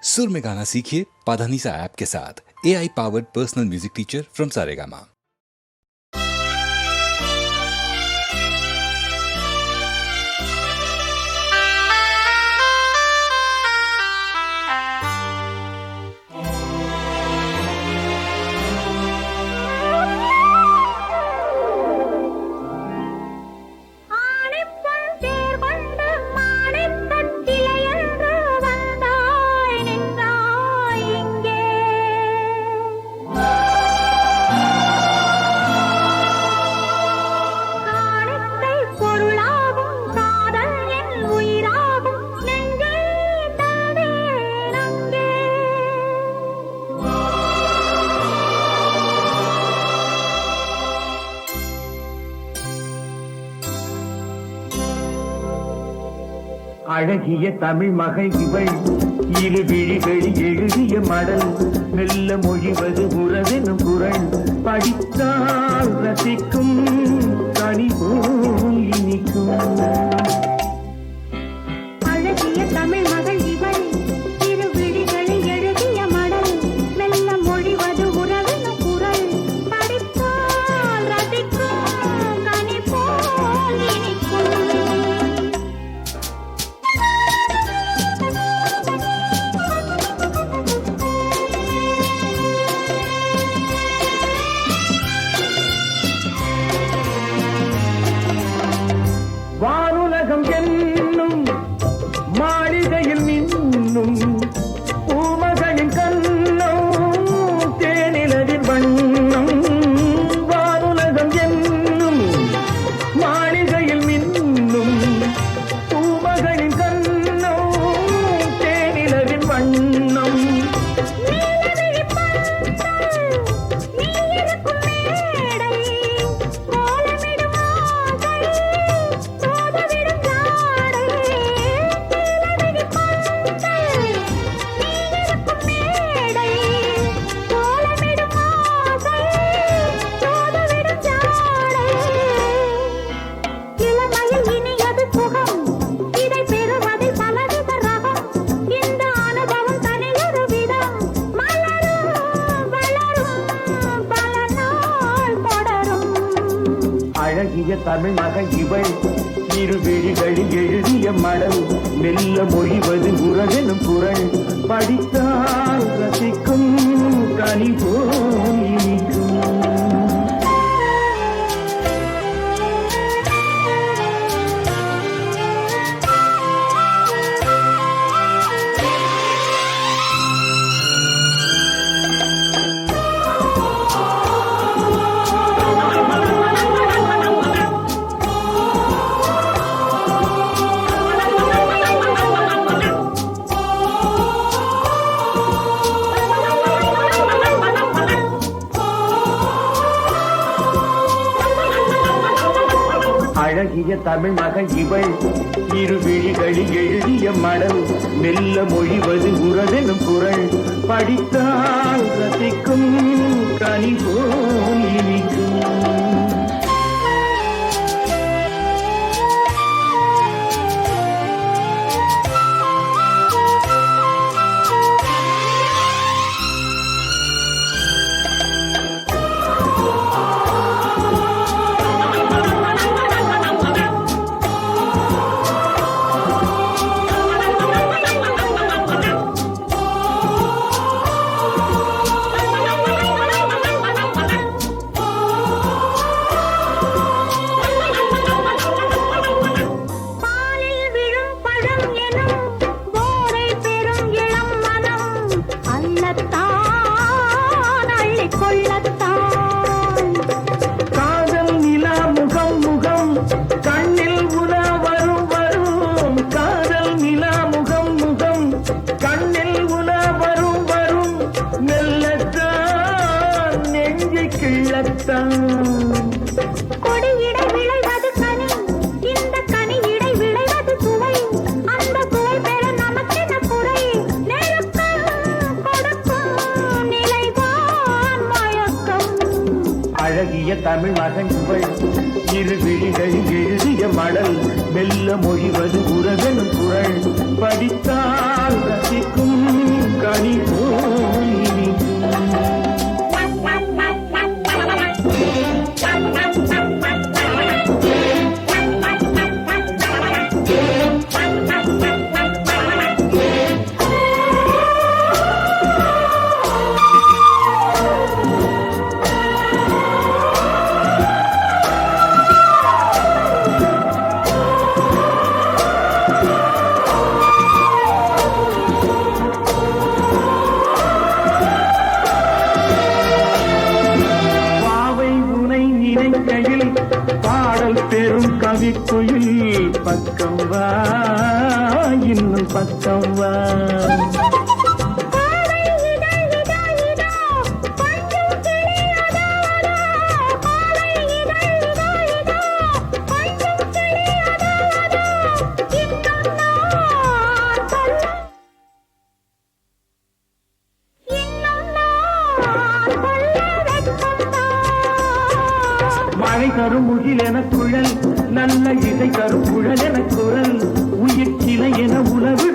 सुर में गाना सीखिए पाधानीसा ऐप के साथ। AI powered personal music teacher from Saregama. அழகிய தமிழ் மகள் இவள் இரு விழிகளில் எழுதிய மடல் மெல்ல மொழிவது உறவெனும் குரல் படித்தால் ரசிக்கும் கனி போல் இனிக்கும். அழகிய தமிழ் மகள் இவள் இரு விழிகளில் எழுதிய மடல் மெல்ல மொழிவது உறவெனும் குரல் படித்தால் ரசிக்கும் கனி போல் இனிக்கும். வானுலகம் என்னும் மாளிகையில் மின்னும் பூமகளின் கண்ணம் தேனிலவின் வண்ணம். வானுலகம் என்னும் மாளிகையில் மின்னும் பூமகளின் கண்ணம் தேனிலவின் வண்ணம். அழகிய தமிழ் மகள் இவள் இரு விழிகளில் எழுதிய மடல் மெல்ல மொழிவது உறவெனும் குரல் படித்தால் ரசிக்கும் கனி போல் இனிக்கும். அழகிய தமிழ் மகள் இவள் இரு விழிகளில் எழுதிய மடல் மெல்ல மொழிவது உறவெனும் குரல் படித்தால் ரசிக்கும் கனி போல் இனிக்கும். கொடியிடை விளைவது கனி, இந்த கனியிடை விளைவது சுவை. அந்த சுவை பெற நமக்கென குறை? நெருக்கம் கொடுக்கும் நிலைதான் மயக்கம். அழகிய தமிழ் மகன் இவள் இரு விழிகளில் எழுதிய மடல் மெல்ல மொழிவது உறவெனும் குரல் படித்தால் ரசிக்கும் பக்கம் வா கோவை இதோ இதோ இதோ கொஞ்சம் கிளி அதோ அதோ கோவை இதோ இதோ இதோ கொஞ்சம் கிளி அதோ அதோ இன்னும் நான் சொல்ல மழை தரும் முகில் என குழல் நல்ல இசை தரும் குழல் என குரல் உயிர் சிலை என உலவு